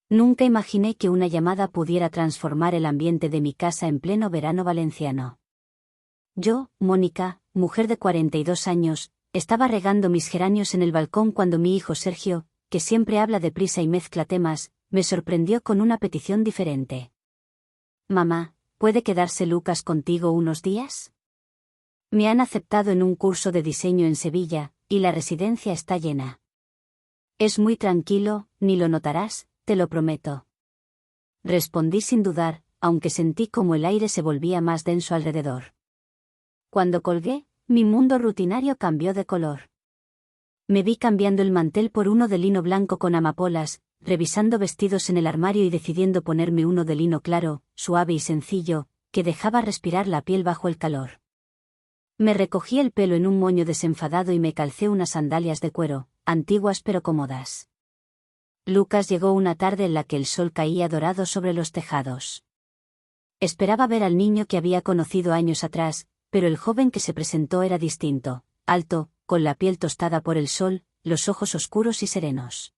Nunca imaginé que una llamada pudiera transformar el ambiente de mi casa en pleno verano valenciano. Yo, Mónica, mujer de 42 años, estaba regando mis geranios en el balcón cuando mi hijo Sergio, que siempre habla deprisa y mezcla temas, me sorprendió con una petición diferente. Mamá, ¿puede quedarse Lucas contigo unos días? Me han aceptado en un curso de diseño en Sevilla, y la residencia está llena. Es muy tranquilo, ni lo notarás, te lo prometo. Respondí sin dudar, aunque sentí como el aire se volvía más denso alrededor. Cuando colgué, mi mundo rutinario cambió de color. Me vi cambiando el mantel por uno de lino blanco con amapolas, revisando vestidos en el armario y decidiendo ponerme uno de lino claro, suave y sencillo, que dejaba respirar la piel bajo el calor. Me recogí el pelo en un moño desenfadado y me calcé unas sandalias de cuero, antiguas pero cómodas. Lucas llegó una tarde en la que el sol caía dorado sobre los tejados. Esperaba ver al niño que había conocido años atrás, pero el joven que se presentó era distinto, alto, con la piel tostada por el sol, los ojos oscuros y serenos.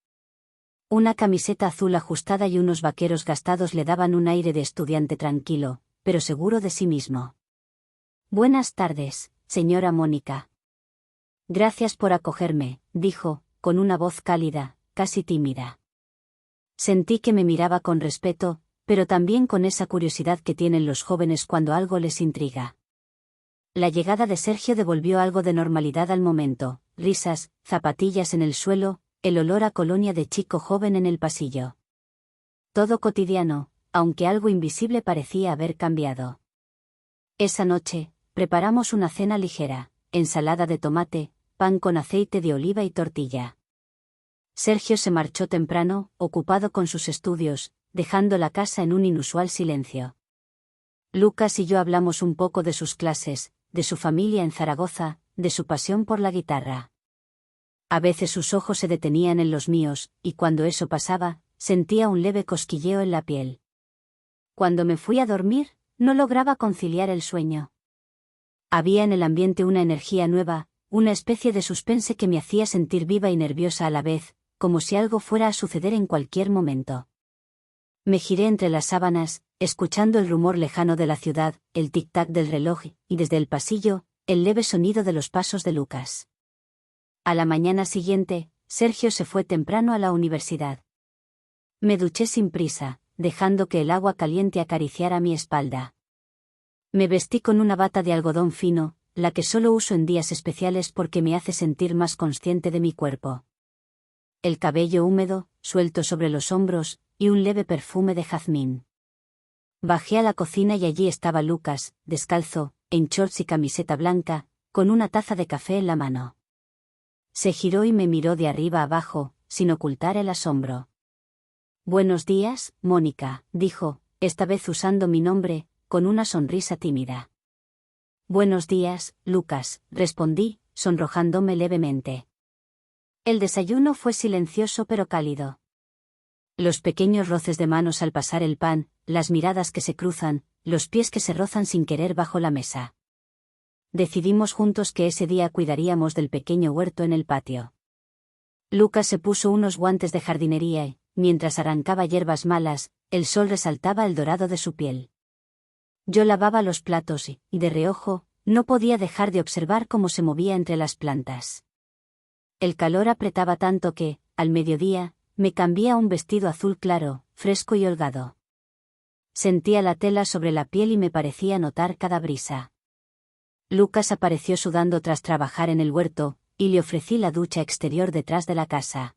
Una camiseta azul ajustada y unos vaqueros gastados le daban un aire de estudiante tranquilo, pero seguro de sí mismo. Buenas tardes, señora Mónica. Gracias por acogerme, dijo, con una voz cálida, casi tímida. Sentí que me miraba con respeto, pero también con esa curiosidad que tienen los jóvenes cuando algo les intriga. La llegada de Sergio devolvió algo de normalidad al momento, risas, zapatillas en el suelo, el olor a colonia de chico joven en el pasillo. Todo cotidiano, aunque algo invisible parecía haber cambiado. Esa noche, preparamos una cena ligera, ensalada de tomate, pan con aceite de oliva y tortilla. Sergio se marchó temprano, ocupado con sus estudios, dejando la casa en un inusual silencio. Lucas y yo hablamos un poco de sus clases, de su familia en Zaragoza, de su pasión por la guitarra. A veces sus ojos se detenían en los míos, y cuando eso pasaba, sentía un leve cosquilleo en la piel. Cuando me fui a dormir, no lograba conciliar el sueño. Había en el ambiente una energía nueva, una especie de suspense que me hacía sentir viva y nerviosa a la vez, como si algo fuera a suceder en cualquier momento. Me giré entre las sábanas, escuchando el rumor lejano de la ciudad, el tic-tac del reloj, y desde el pasillo, el leve sonido de los pasos de Lucas. A la mañana siguiente, Sergio se fue temprano a la universidad. Me duché sin prisa, dejando que el agua caliente acariciara mi espalda. Me vestí con una bata de algodón fino, la que solo uso en días especiales porque me hace sentir más consciente de mi cuerpo. El cabello húmedo, suelto sobre los hombros, y un leve perfume de jazmín. Bajé a la cocina y allí estaba Lucas, descalzo, en shorts y camiseta blanca, con una taza de café en la mano. Se giró y me miró de arriba abajo, sin ocultar el asombro. Buenos días, Mónica, dijo, esta vez usando mi nombre, con una sonrisa tímida. Buenos días, Lucas, respondí, sonrojándome levemente. El desayuno fue silencioso pero cálido. Los pequeños roces de manos al pasar el pan, las miradas que se cruzan, los pies que se rozan sin querer bajo la mesa. Decidimos juntos que ese día cuidaríamos del pequeño huerto en el patio. Lucas se puso unos guantes de jardinería y, mientras arrancaba hierbas malas, el sol resaltaba el dorado de su piel. Yo lavaba los platos y, de reojo, no podía dejar de observar cómo se movía entre las plantas. El calor apretaba tanto que, al mediodía, me cambié a un vestido azul claro, fresco y holgado. Sentía la tela sobre la piel y me parecía notar cada brisa. Lucas apareció sudando tras trabajar en el huerto, y le ofrecí la ducha exterior detrás de la casa.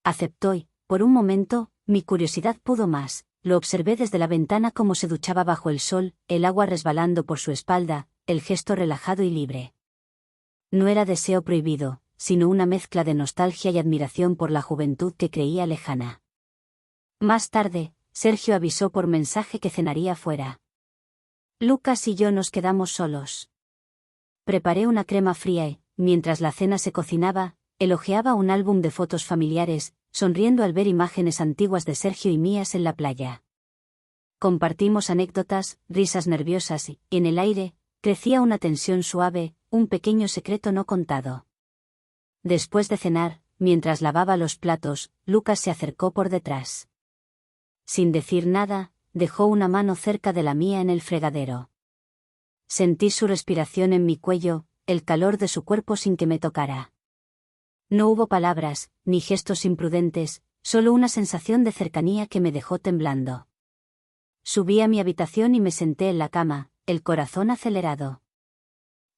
Aceptó y, por un momento, mi curiosidad pudo más. Lo observé desde la ventana como se duchaba bajo el sol, el agua resbalando por su espalda, el gesto relajado y libre. No era deseo prohibido, sino una mezcla de nostalgia y admiración por la juventud que creía lejana. Más tarde, Sergio avisó por mensaje que cenaría fuera. Lucas y yo nos quedamos solos. Preparé una crema fría y, mientras la cena se cocinaba, elogiaba un álbum de fotos familiares, sonriendo al ver imágenes antiguas de Sergio y mías en la playa. Compartimos anécdotas, risas nerviosas y, en el aire, crecía una tensión suave, un pequeño secreto no contado. Después de cenar, mientras lavaba los platos, Lucas se acercó por detrás. Sin decir nada, dejó una mano cerca de la mía en el fregadero. Sentí su respiración en mi cuello, el calor de su cuerpo sin que me tocara. No hubo palabras, ni gestos imprudentes, solo una sensación de cercanía que me dejó temblando. Subí a mi habitación y me senté en la cama, el corazón acelerado.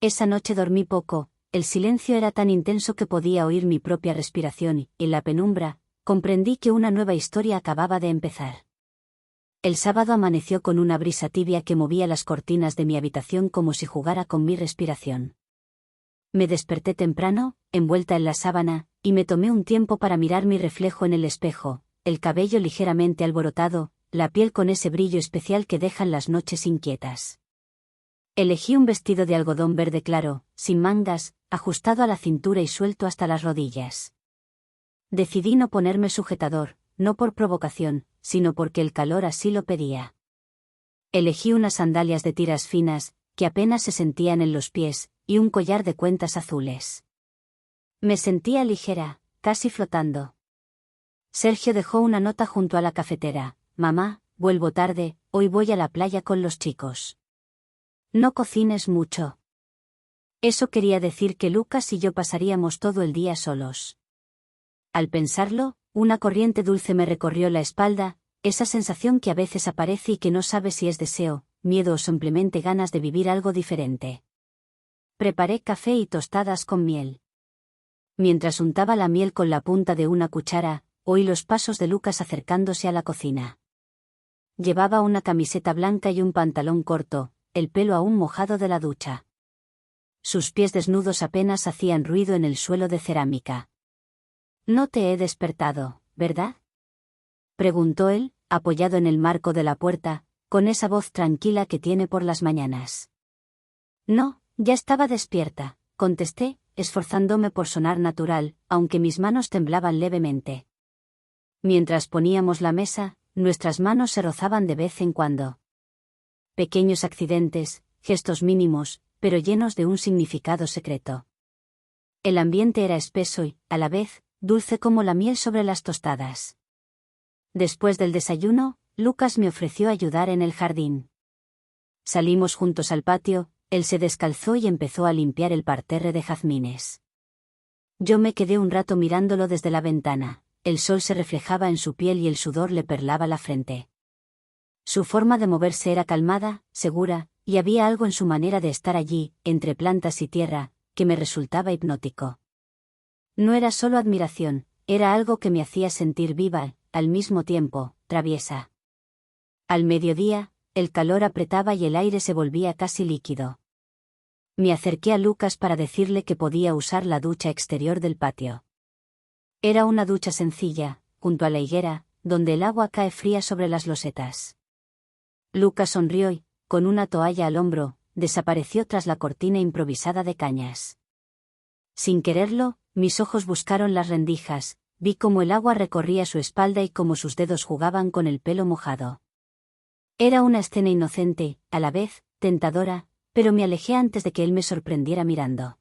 Esa noche dormí poco, el silencio era tan intenso que podía oír mi propia respiración y, en la penumbra, comprendí que una nueva historia acababa de empezar. El sábado amaneció con una brisa tibia que movía las cortinas de mi habitación como si jugara con mi respiración. Me desperté temprano, envuelta en la sábana, y me tomé un tiempo para mirar mi reflejo en el espejo, el cabello ligeramente alborotado, la piel con ese brillo especial que dejan las noches inquietas. Elegí un vestido de algodón verde claro, sin mangas, ajustado a la cintura y suelto hasta las rodillas. Decidí no ponerme sujetador, no por provocación, sino porque el calor así lo pedía. Elegí unas sandalias de tiras finas, que apenas se sentían en los pies, y un collar de cuentas azules. Me sentía ligera, casi flotando. Sergio dejó una nota junto a la cafetera: «Mamá, vuelvo tarde, hoy voy a la playa con los chicos. No cocines mucho». Eso quería decir que Lucas y yo pasaríamos todo el día solos. Al pensarlo, una corriente dulce me recorrió la espalda, esa sensación que a veces aparece y que no sabe si es deseo, miedo o simplemente ganas de vivir algo diferente. Preparé café y tostadas con miel. Mientras untaba la miel con la punta de una cuchara, oí los pasos de Lucas acercándose a la cocina. Llevaba una camiseta blanca y un pantalón corto, el pelo aún mojado de la ducha. Sus pies desnudos apenas hacían ruido en el suelo de cerámica. «No te he despertado, ¿verdad?», preguntó él, apoyado en el marco de la puerta, con esa voz tranquila que tiene por las mañanas. «No, ya estaba despierta», contesté, esforzándome por sonar natural, aunque mis manos temblaban levemente. Mientras poníamos la mesa, nuestras manos se rozaban de vez en cuando. Pequeños accidentes, gestos mínimos, pero llenos de un significado secreto. El ambiente era espeso y, a la vez, dulce como la miel sobre las tostadas. Después del desayuno, Lucas me ofreció ayudar en el jardín. Salimos juntos al patio, él se descalzó y empezó a limpiar el parterre de jazmines. Yo me quedé un rato mirándolo desde la ventana, el sol se reflejaba en su piel y el sudor le perlaba la frente. Su forma de moverse era calmada, segura, y había algo en su manera de estar allí, entre plantas y tierra, que me resultaba hipnótico. No era solo admiración, era algo que me hacía sentir viva, al mismo tiempo, traviesa. Al mediodía, el calor apretaba y el aire se volvía casi líquido. Me acerqué a Lucas para decirle que podía usar la ducha exterior del patio. Era una ducha sencilla, junto a la higuera, donde el agua cae fría sobre las losetas. Lucas sonrió y, con una toalla al hombro, desapareció tras la cortina improvisada de cañas. Sin quererlo, mis ojos buscaron las rendijas, vi cómo el agua recorría su espalda y cómo sus dedos jugaban con el pelo mojado. Era una escena inocente, a la vez, tentadora, pero me alejé antes de que él me sorprendiera mirando.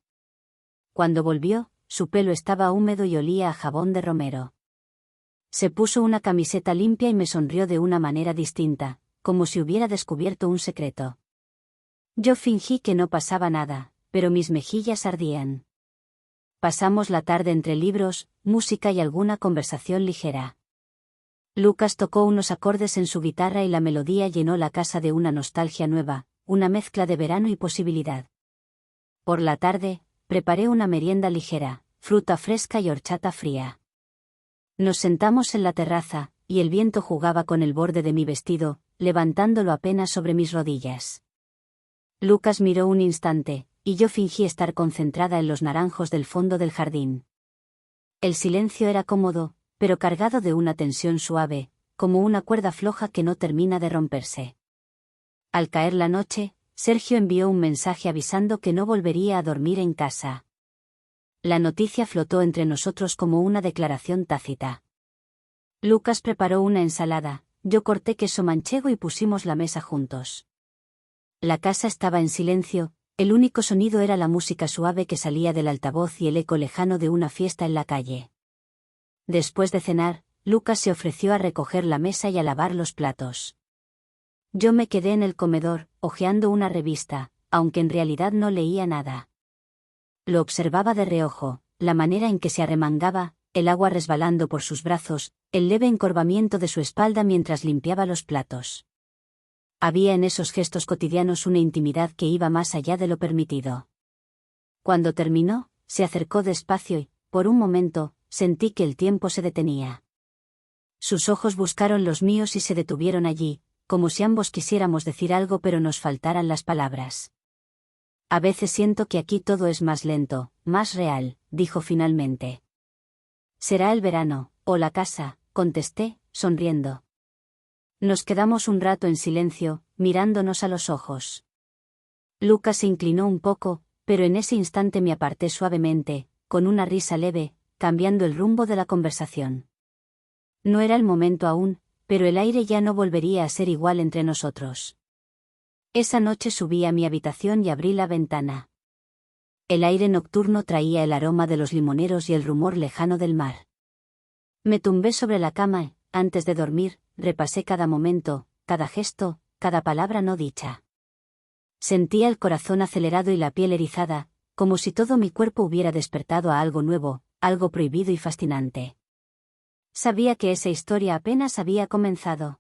Cuando volvió, su pelo estaba húmedo y olía a jabón de romero. Se puso una camiseta limpia y me sonrió de una manera distinta, como si hubiera descubierto un secreto. Yo fingí que no pasaba nada, pero mis mejillas ardían. Pasamos la tarde entre libros, música y alguna conversación ligera. Lucas tocó unos acordes en su guitarra y la melodía llenó la casa de una nostalgia nueva, una mezcla de verano y posibilidad. Por la tarde, preparé una merienda ligera, fruta fresca y horchata fría. Nos sentamos en la terraza, y el viento jugaba con el borde de mi vestido, levantándolo apenas sobre mis rodillas. Lucas miró un instante, y yo fingí estar concentrada en los naranjos del fondo del jardín. El silencio era cómodo, pero cargado de una tensión suave, como una cuerda floja que no termina de romperse. Al caer la noche, Sergio envió un mensaje avisando que no volvería a dormir en casa. La noticia flotó entre nosotros como una declaración tácita. Lucas preparó una ensalada, yo corté queso manchego y pusimos la mesa juntos. La casa estaba en silencio, el único sonido era la música suave que salía del altavoz y el eco lejano de una fiesta en la calle. Después de cenar, Lucas se ofreció a recoger la mesa y a lavar los platos. Yo me quedé en el comedor, hojeando una revista, aunque en realidad no leía nada. Lo observaba de reojo, la manera en que se arremangaba, el agua resbalando por sus brazos, el leve encorvamiento de su espalda mientras limpiaba los platos. Había en esos gestos cotidianos una intimidad que iba más allá de lo permitido. Cuando terminó, se acercó despacio y, por un momento, sentí que el tiempo se detenía. Sus ojos buscaron los míos y se detuvieron allí, como si ambos quisiéramos decir algo pero nos faltaran las palabras. A veces siento que aquí todo es más lento, más real, dijo finalmente. Será el verano, o la casa, contesté, sonriendo. Nos quedamos un rato en silencio, mirándonos a los ojos. Lucas se inclinó un poco, pero en ese instante me aparté suavemente, con una risa leve, cambiando el rumbo de la conversación. No era el momento aún, pero el aire ya no volvería a ser igual entre nosotros. Esa noche subí a mi habitación y abrí la ventana. El aire nocturno traía el aroma de los limoneros y el rumor lejano del mar. Me tumbé sobre la cama y, antes de dormir, repasé cada momento, cada gesto, cada palabra no dicha. Sentía el corazón acelerado y la piel erizada, como si todo mi cuerpo hubiera despertado a algo nuevo, algo prohibido y fascinante. Sabía que esa historia apenas había comenzado.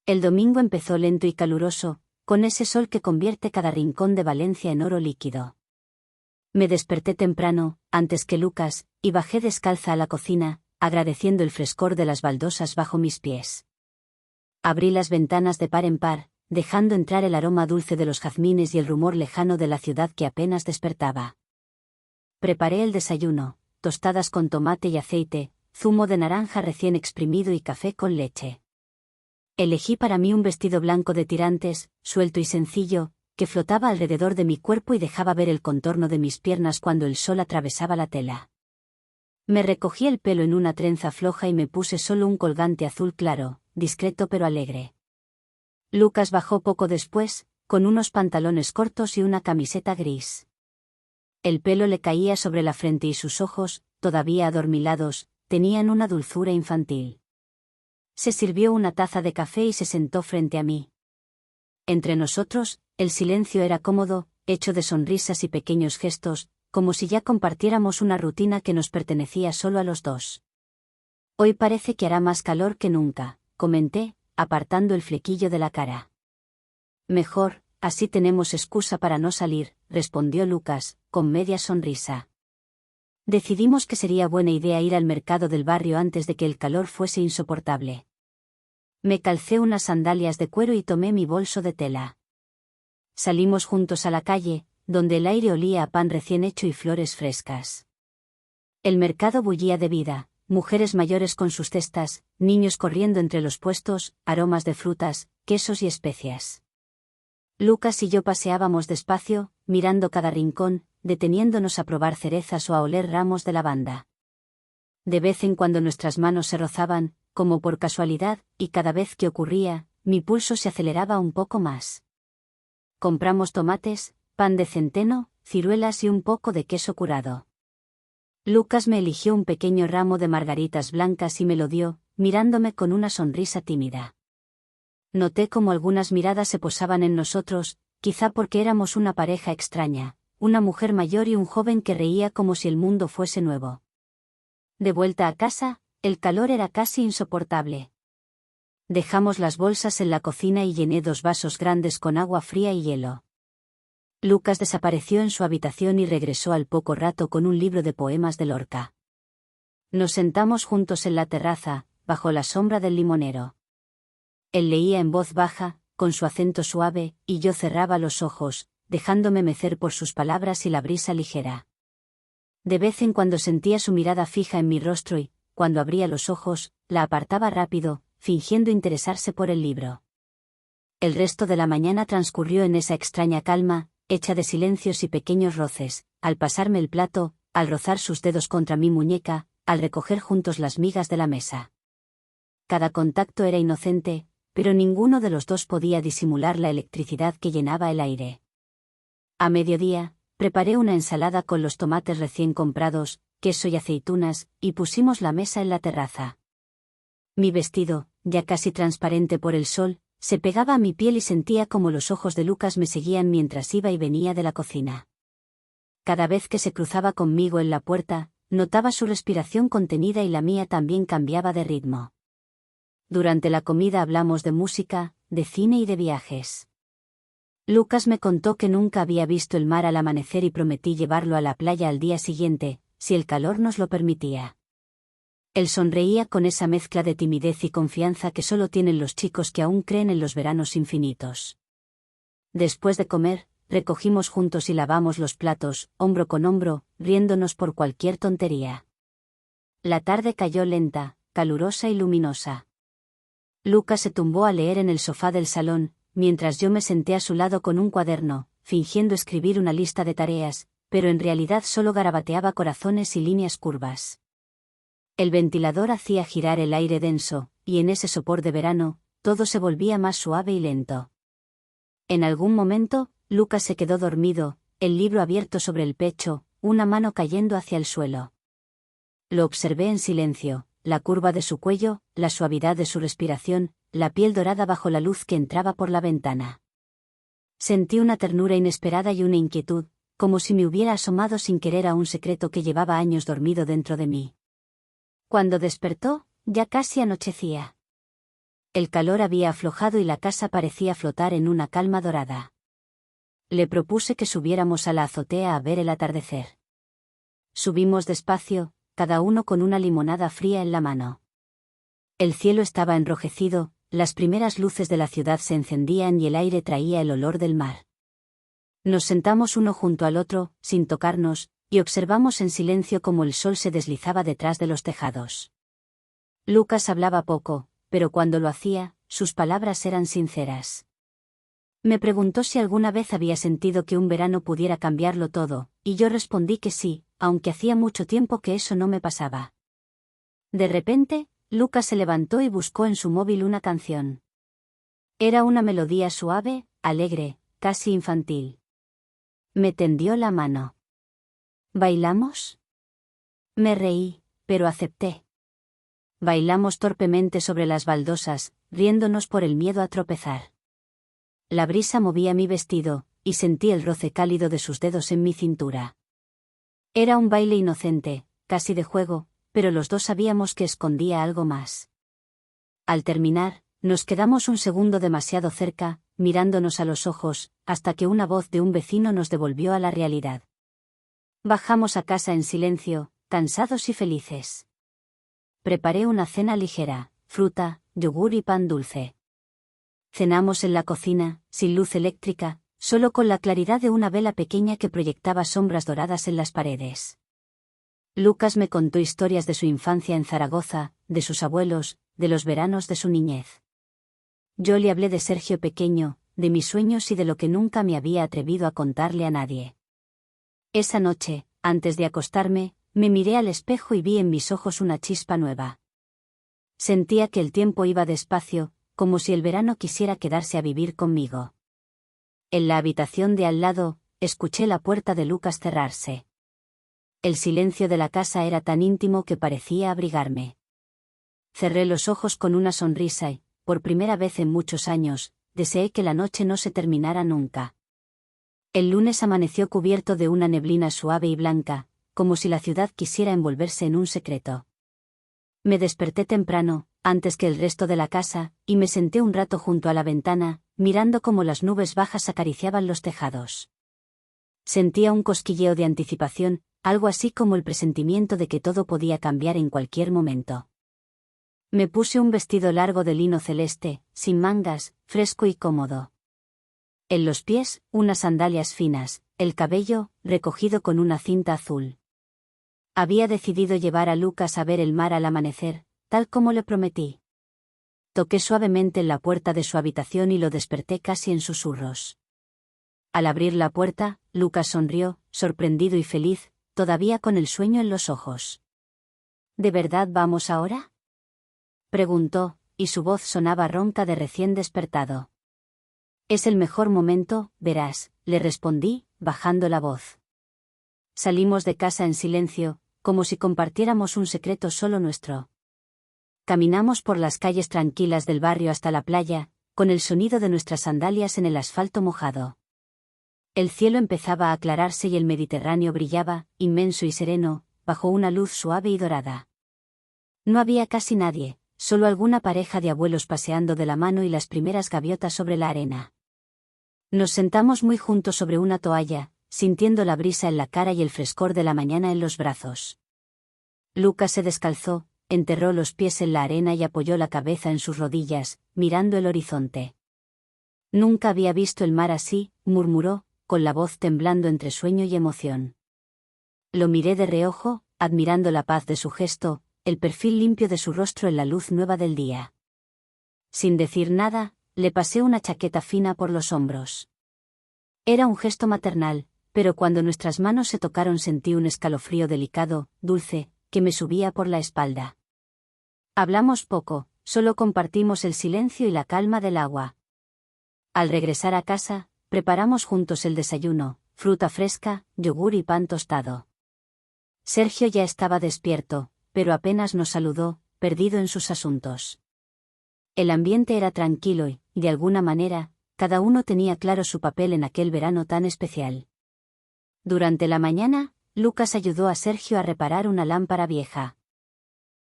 El domingo empezó lento y caluroso, con ese sol que convierte cada rincón de Valencia en oro líquido. Me desperté temprano, antes que Lucas, y bajé descalza a la cocina, agradeciendo el frescor de las baldosas bajo mis pies. Abrí las ventanas de par en par, dejando entrar el aroma dulce de los jazmines y el rumor lejano de la ciudad que apenas despertaba. Preparé el desayuno, tostadas con tomate y aceite, zumo de naranja recién exprimido y café con leche. Elegí para mí un vestido blanco de tirantes, suelto y sencillo, que flotaba alrededor de mi cuerpo y dejaba ver el contorno de mis piernas cuando el sol atravesaba la tela. Me recogí el pelo en una trenza floja y me puse solo un colgante azul claro, discreto pero alegre. Lucas bajó poco después, con unos pantalones cortos y una camiseta gris. El pelo le caía sobre la frente y sus ojos, todavía adormilados, tenían una dulzura infantil. Se sirvió una taza de café y se sentó frente a mí. Entre nosotros, el silencio era cómodo, hecho de sonrisas y pequeños gestos, como si ya compartiéramos una rutina que nos pertenecía solo a los dos. Hoy parece que hará más calor que nunca, comenté, apartando el flequillo de la cara. Mejor, así tenemos excusa para no salir, respondió Lucas, con media sonrisa. Decidimos que sería buena idea ir al mercado del barrio antes de que el calor fuese insoportable. Me calcé unas sandalias de cuero y tomé mi bolso de tela. Salimos juntos a la calle, donde el aire olía a pan recién hecho y flores frescas. El mercado bullía de vida, mujeres mayores con sus cestas, niños corriendo entre los puestos, aromas de frutas, quesos y especias. Lucas y yo paseábamos despacio, mirando cada rincón, deteniéndonos a probar cerezas o a oler ramos de lavanda. De vez en cuando nuestras manos se rozaban, como por casualidad, y cada vez que ocurría, mi pulso se aceleraba un poco más. Compramos tomates, pan de centeno, ciruelas y un poco de queso curado. Lucas me eligió un pequeño ramo de margaritas blancas y me lo dio, mirándome con una sonrisa tímida. Noté cómo algunas miradas se posaban en nosotros, quizá porque éramos una pareja extraña, una mujer mayor y un joven que reía como si el mundo fuese nuevo. De vuelta a casa, el calor era casi insoportable. Dejamos las bolsas en la cocina y llené 2 vasos grandes con agua fría y hielo. Lucas desapareció en su habitación y regresó al poco rato con un libro de poemas de Lorca. Nos sentamos juntos en la terraza, bajo la sombra del limonero. Él leía en voz baja, con su acento suave, y yo cerraba los ojos, dejándome mecer por sus palabras y la brisa ligera. De vez en cuando sentía su mirada fija en mi rostro y, cuando abría los ojos, la apartaba rápido, fingiendo interesarse por el libro. El resto de la mañana transcurrió en esa extraña calma, hecha de silencios y pequeños roces, al pasarme el plato, al rozar sus dedos contra mi muñeca, al recoger juntos las migas de la mesa. Cada contacto era inocente, pero ninguno de los dos podía disimular la electricidad que llenaba el aire. A mediodía, preparé una ensalada con los tomates recién comprados, queso y aceitunas, y pusimos la mesa en la terraza. Mi vestido, ya casi transparente por el sol, se pegaba a mi piel y sentía como los ojos de Lucas me seguían mientras iba y venía de la cocina. Cada vez que se cruzaba conmigo en la puerta, notaba su respiración contenida y la mía también cambiaba de ritmo. Durante la comida hablamos de música, de cine y de viajes. Lucas me contó que nunca había visto el mar al amanecer y prometí llevarlo a la playa al día siguiente, si el calor nos lo permitía. Él sonreía con esa mezcla de timidez y confianza que solo tienen los chicos que aún creen en los veranos infinitos. Después de comer, recogimos juntos y lavamos los platos, hombro con hombro, riéndonos por cualquier tontería. La tarde cayó lenta, calurosa y luminosa. Lucas se tumbó a leer en el sofá del salón, mientras yo me senté a su lado con un cuaderno, fingiendo escribir una lista de tareas, pero en realidad solo garabateaba corazones y líneas curvas. El ventilador hacía girar el aire denso, y en ese sopor de verano, todo se volvía más suave y lento. En algún momento, Lucas se quedó dormido, el libro abierto sobre el pecho, una mano cayendo hacia el suelo. Lo observé en silencio, la curva de su cuello, la suavidad de su respiración, la piel dorada bajo la luz que entraba por la ventana. Sentí una ternura inesperada y una inquietud, como si me hubiera asomado sin querer a un secreto que llevaba años dormido dentro de mí. Cuando despertó, ya casi anochecía. El calor había aflojado y la casa parecía flotar en una calma dorada. Le propuse que subiéramos a la azotea a ver el atardecer. Subimos despacio, cada uno con una limonada fría en la mano. El cielo estaba enrojecido, las primeras luces de la ciudad se encendían y el aire traía el olor del mar. Nos sentamos uno junto al otro, sin tocarnos, y observamos en silencio cómo el sol se deslizaba detrás de los tejados. Lucas hablaba poco, pero cuando lo hacía, sus palabras eran sinceras. Me preguntó si alguna vez había sentido que un verano pudiera cambiarlo todo, y yo respondí que sí, aunque hacía mucho tiempo que eso no me pasaba. De repente, Lucas se levantó y buscó en su móvil una canción. Era una melodía suave, alegre, casi infantil. Me tendió la mano. ¿Bailamos? Me reí, pero acepté. Bailamos torpemente sobre las baldosas, riéndonos por el miedo a tropezar. La brisa movía mi vestido, y sentí el roce cálido de sus dedos en mi cintura. Era un baile inocente, casi de juego, pero los dos sabíamos que escondía algo más. Al terminar, nos quedamos un segundo demasiado cerca, mirándonos a los ojos, hasta que una voz de un vecino nos devolvió a la realidad. Bajamos a casa en silencio, cansados y felices. Preparé una cena ligera, fruta, yogur y pan dulce. Cenamos en la cocina, sin luz eléctrica, solo con la claridad de una vela pequeña que proyectaba sombras doradas en las paredes. Lucas me contó historias de su infancia en Zaragoza, de sus abuelos, de los veranos de su niñez. Yo le hablé de Sergio pequeño, de mis sueños y de lo que nunca me había atrevido a contarle a nadie. Esa noche, antes de acostarme, me miré al espejo y vi en mis ojos una chispa nueva. Sentía que el tiempo iba despacio, como si el verano quisiera quedarse a vivir conmigo. En la habitación de al lado, escuché la puerta de Lucas cerrarse. El silencio de la casa era tan íntimo que parecía abrigarme. Cerré los ojos con una sonrisa y, por primera vez en muchos años, deseé que la noche no se terminara nunca. El lunes amaneció cubierto de una neblina suave y blanca, como si la ciudad quisiera envolverse en un secreto. Me desperté temprano, antes que el resto de la casa, y me senté un rato junto a la ventana, mirando cómo las nubes bajas acariciaban los tejados. Sentía un cosquilleo de anticipación, algo así como el presentimiento de que todo podía cambiar en cualquier momento. Me puse un vestido largo de lino celeste, sin mangas, fresco y cómodo. En los pies, unas sandalias finas, el cabello, recogido con una cinta azul. Había decidido llevar a Lucas a ver el mar al amanecer, tal como le prometí. Toqué suavemente en la puerta de su habitación y lo desperté casi en susurros. Al abrir la puerta, Lucas sonrió, sorprendido y feliz, todavía con el sueño en los ojos. ¿De verdad vamos ahora?, preguntó, y su voz sonaba ronca de recién despertado. Es el mejor momento, verás, le respondí, bajando la voz. Salimos de casa en silencio, como si compartiéramos un secreto solo nuestro. caminamos por las calles tranquilas del barrio hasta la playa, con el sonido de nuestras sandalias en el asfalto mojado. El cielo empezaba a aclararse y el Mediterráneo brillaba, inmenso y sereno, bajo una luz suave y dorada. No había casi nadie, solo alguna pareja de abuelos paseando de la mano y las primeras gaviotas sobre la arena. Nos sentamos muy juntos sobre una toalla, sintiendo la brisa en la cara y el frescor de la mañana en los brazos. Lucas se descalzó, enterró los pies en la arena y apoyó la cabeza en sus rodillas, mirando el horizonte. Nunca había visto el mar así, murmuró, con la voz temblando entre sueño y emoción. Lo miré de reojo, admirando la paz de su gesto, el perfil limpio de su rostro en la luz nueva del día. Sin decir nada, le pasé una chaqueta fina por los hombros. Era un gesto maternal, pero cuando nuestras manos se tocaron sentí un escalofrío delicado, dulce, que me subía por la espalda. Hablamos poco, solo compartimos el silencio y la calma del agua. Al regresar a casa, preparamos juntos el desayuno, fruta fresca, yogur y pan tostado. Sergio ya estaba despierto, pero apenas nos saludó, perdido en sus asuntos. El ambiente era tranquilo y, de alguna manera, cada uno tenía claro su papel en aquel verano tan especial. Durante la mañana, Lucas ayudó a Sergio a reparar una lámpara vieja.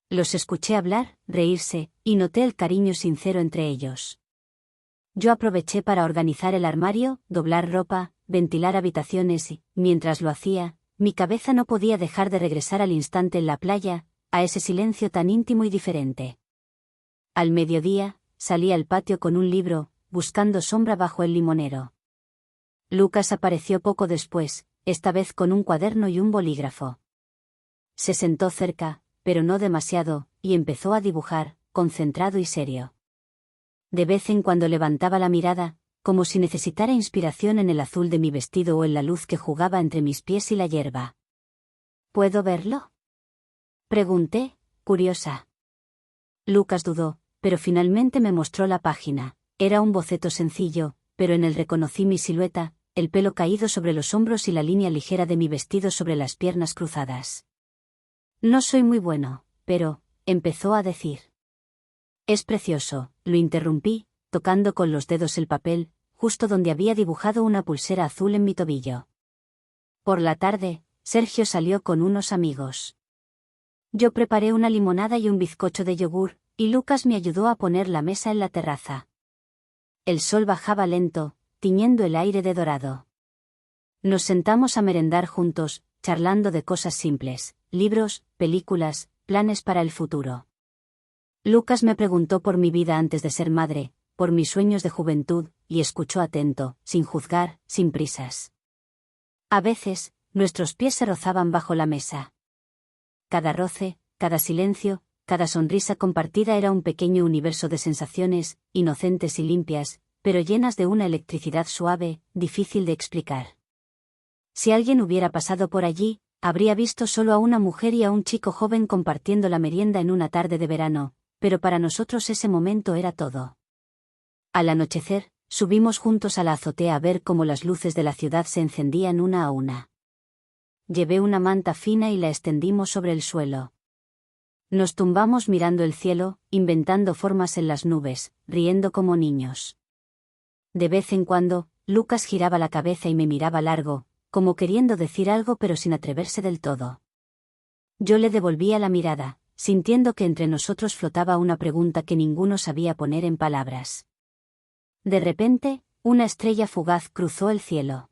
Los escuché hablar, reírse, y noté el cariño sincero entre ellos. Yo aproveché para organizar el armario, doblar ropa, ventilar habitaciones y, mientras lo hacía, mi cabeza no podía dejar de regresar al instante en la playa, a ese silencio tan íntimo y diferente. Al mediodía, salí al patio con un libro, buscando sombra bajo el limonero. Lucas apareció poco después, esta vez con un cuaderno y un bolígrafo. Se sentó cerca, pero no demasiado, y empezó a dibujar, concentrado y serio. De vez en cuando levantaba la mirada, como si necesitara inspiración en el azul de mi vestido o en la luz que jugaba entre mis pies y la hierba. ¿Puedo verlo?, pregunté, curiosa. Lucas dudó, pero finalmente me mostró la página. Era un boceto sencillo, pero en él reconocí mi silueta, el pelo caído sobre los hombros y la línea ligera de mi vestido sobre las piernas cruzadas. No soy muy bueno, pero, empezó a decir. Es precioso, lo interrumpí, tocando con los dedos el papel, justo donde había dibujado una pulsera azul en mi tobillo. Por la tarde, Sergio salió con unos amigos. Yo preparé una limonada y un bizcocho de yogur, y Lucas me ayudó a poner la mesa en la terraza. El sol bajaba lento, tiñendo el aire de dorado. Nos sentamos a merendar juntos, charlando de cosas simples, libros, películas, planes para el futuro. Lucas me preguntó por mi vida antes de ser madre, por mis sueños de juventud, y escuchó atento, sin juzgar, sin prisas. A veces, nuestros pies se rozaban bajo la mesa. Cada roce, cada silencio, cada sonrisa compartida era un pequeño universo de sensaciones, inocentes y limpias, pero llenas de una electricidad suave, difícil de explicar. Si alguien hubiera pasado por allí, habría visto solo a una mujer y a un chico joven compartiendo la merienda en una tarde de verano, pero para nosotros ese momento era todo. Al anochecer, subimos juntos a la azotea a ver cómo las luces de la ciudad se encendían una a una. Llevé una manta fina y la extendimos sobre el suelo. Nos tumbamos mirando el cielo, inventando formas en las nubes, riendo como niños. De vez en cuando, Lucas giraba la cabeza y me miraba largo, como queriendo decir algo pero sin atreverse del todo. Yo le devolvía la mirada, sintiendo que entre nosotros flotaba una pregunta que ninguno sabía poner en palabras. De repente, una estrella fugaz cruzó el cielo.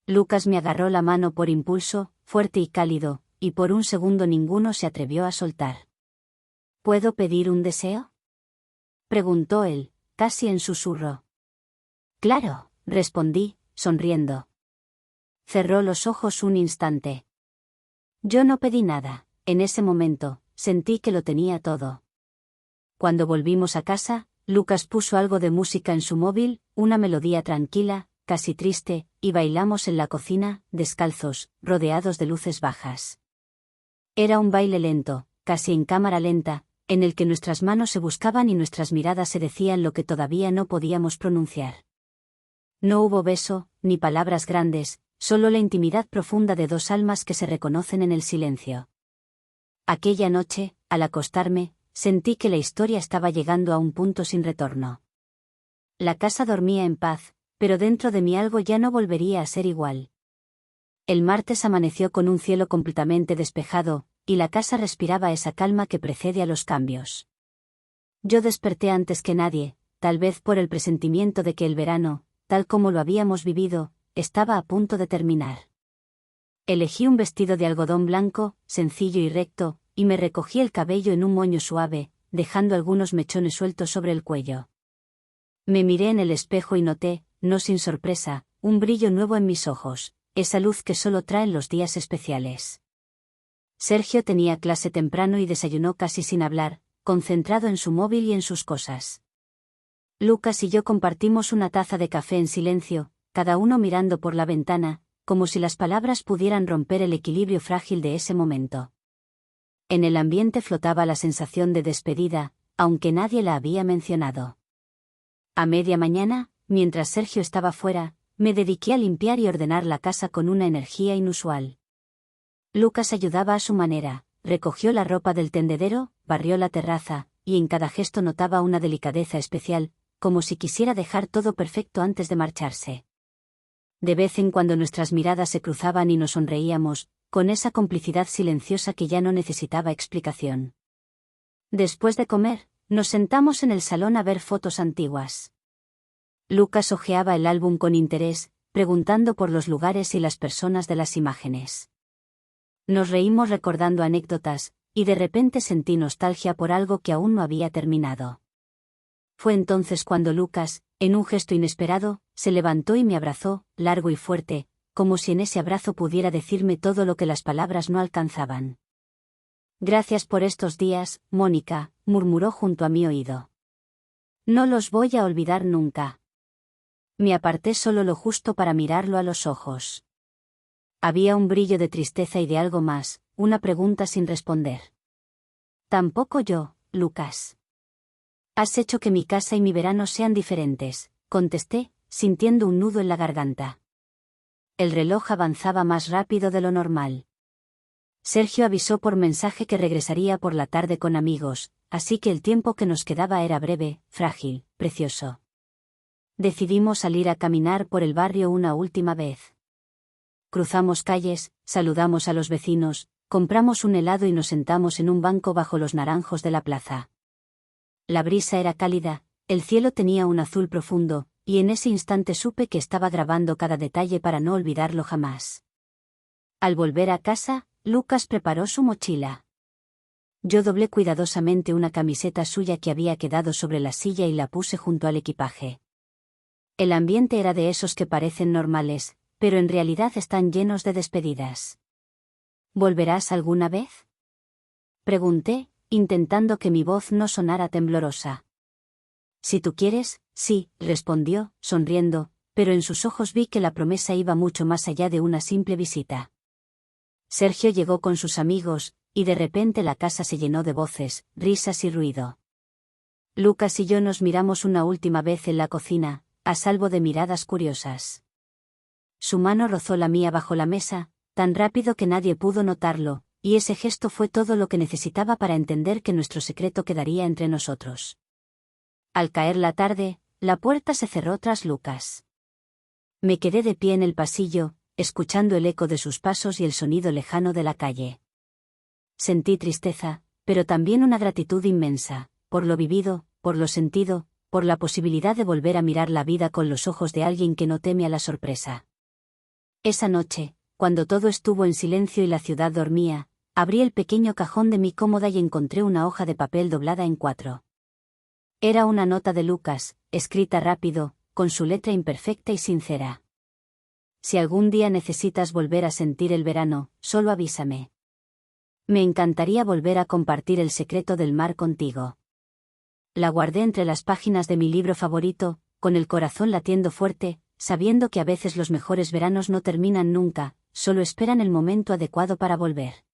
Lucas me agarró la mano por impulso, fuerte y cálido, y por un segundo ninguno se atrevió a soltar. ¿Puedo pedir un deseo?, preguntó él, casi en susurro. Claro, respondí, sonriendo. Cerró los ojos un instante. Yo no pedí nada, en ese momento, sentí que lo tenía todo. Cuando volvimos a casa, Lucas puso algo de música en su móvil, una melodía tranquila, casi triste, y bailamos en la cocina, descalzos, rodeados de luces bajas. Era un baile lento, casi en cámara lenta, en el que nuestras manos se buscaban y nuestras miradas se decían lo que todavía no podíamos pronunciar. No hubo beso, ni palabras grandes, solo la intimidad profunda de dos almas que se reconocen en el silencio. Aquella noche, al acostarme, sentí que la historia estaba llegando a un punto sin retorno. La casa dormía en paz, pero dentro de mí algo ya no volvería a ser igual. El martes amaneció con un cielo completamente despejado, y la casa respiraba esa calma que precede a los cambios. Yo desperté antes que nadie, tal vez por el presentimiento de que el verano, tal como lo habíamos vivido, estaba a punto de terminar. Elegí un vestido de algodón blanco, sencillo y recto, y me recogí el cabello en un moño suave, dejando algunos mechones sueltos sobre el cuello. Me miré en el espejo y noté, no sin sorpresa, un brillo nuevo en mis ojos, esa luz que solo traen los días especiales. Sergio tenía clase temprano y desayunó casi sin hablar, concentrado en su móvil y en sus cosas. Lucas y yo compartimos una taza de café en silencio, cada uno mirando por la ventana, como si las palabras pudieran romper el equilibrio frágil de ese momento. En el ambiente flotaba la sensación de despedida, aunque nadie la había mencionado. A media mañana, mientras Sergio estaba fuera, me dediqué a limpiar y ordenar la casa con una energía inusual. Lucas ayudaba a su manera, recogió la ropa del tendedero, barrió la terraza, y en cada gesto notaba una delicadeza especial, como si quisiera dejar todo perfecto antes de marcharse. De vez en cuando nuestras miradas se cruzaban y nos sonreíamos, con esa complicidad silenciosa que ya no necesitaba explicación. Después de comer, nos sentamos en el salón a ver fotos antiguas. Lucas hojeaba el álbum con interés, preguntando por los lugares y las personas de las imágenes. Nos reímos recordando anécdotas, y de repente sentí nostalgia por algo que aún no había terminado. Fue entonces cuando Lucas, en un gesto inesperado, se levantó y me abrazó, largo y fuerte, como si en ese abrazo pudiera decirme todo lo que las palabras no alcanzaban. Gracias por estos días, Mónica, murmuró junto a mi oído. No los voy a olvidar nunca. Me aparté solo lo justo para mirarlo a los ojos. Había un brillo de tristeza y de algo más, una pregunta sin responder. Tampoco yo, Lucas. Has hecho que mi casa y mi verano sean diferentes, contesté, sintiendo un nudo en la garganta. El reloj avanzaba más rápido de lo normal. Sergio avisó por mensaje que regresaría por la tarde con amigos, así que el tiempo que nos quedaba era breve, frágil, precioso. Decidimos salir a caminar por el barrio una última vez. Cruzamos calles, saludamos a los vecinos, compramos un helado y nos sentamos en un banco bajo los naranjos de la plaza. La brisa era cálida, el cielo tenía un azul profundo, y en ese instante supe que estaba grabando cada detalle para no olvidarlo jamás. Al volver a casa, Lucas preparó su mochila. Yo doblé cuidadosamente una camiseta suya que había quedado sobre la silla y la puse junto al equipaje. El ambiente era de esos que parecen normales, pero en realidad están llenos de despedidas. ¿Volverás alguna vez?, pregunté, intentando que mi voz no sonara temblorosa. Si tú quieres, sí, respondió, sonriendo, pero en sus ojos vi que la promesa iba mucho más allá de una simple visita. Sergio llegó con sus amigos, y de repente la casa se llenó de voces, risas y ruido. Lucas y yo nos miramos una última vez en la cocina, a salvo de miradas curiosas. Su mano rozó la mía bajo la mesa, tan rápido que nadie pudo notarlo, y ese gesto fue todo lo que necesitaba para entender que nuestro secreto quedaría entre nosotros. Al caer la tarde, la puerta se cerró tras Lucas. Me quedé de pie en el pasillo, escuchando el eco de sus pasos y el sonido lejano de la calle. Sentí tristeza, pero también una gratitud inmensa, por lo vivido, por lo sentido, por la posibilidad de volver a mirar la vida con los ojos de alguien que no teme a la sorpresa. Esa noche, cuando todo estuvo en silencio y la ciudad dormía, abrí el pequeño cajón de mi cómoda y encontré una hoja de papel doblada en 4. Era una nota de Lucas, escrita rápido, con su letra imperfecta y sincera. Si algún día necesitas volver a sentir el verano, solo avísame. Me encantaría volver a compartir el secreto del mar contigo. La guardé entre las páginas de mi libro favorito, con el corazón latiendo fuerte, sabiendo que a veces los mejores veranos no terminan nunca, solo esperan el momento adecuado para volver.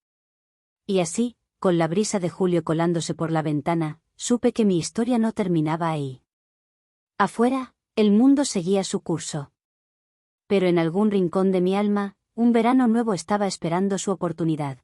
Y así, con la brisa de julio colándose por la ventana, supe que mi historia no terminaba ahí. Afuera, el mundo seguía su curso. Pero en algún rincón de mi alma, un verano nuevo estaba esperando su oportunidad.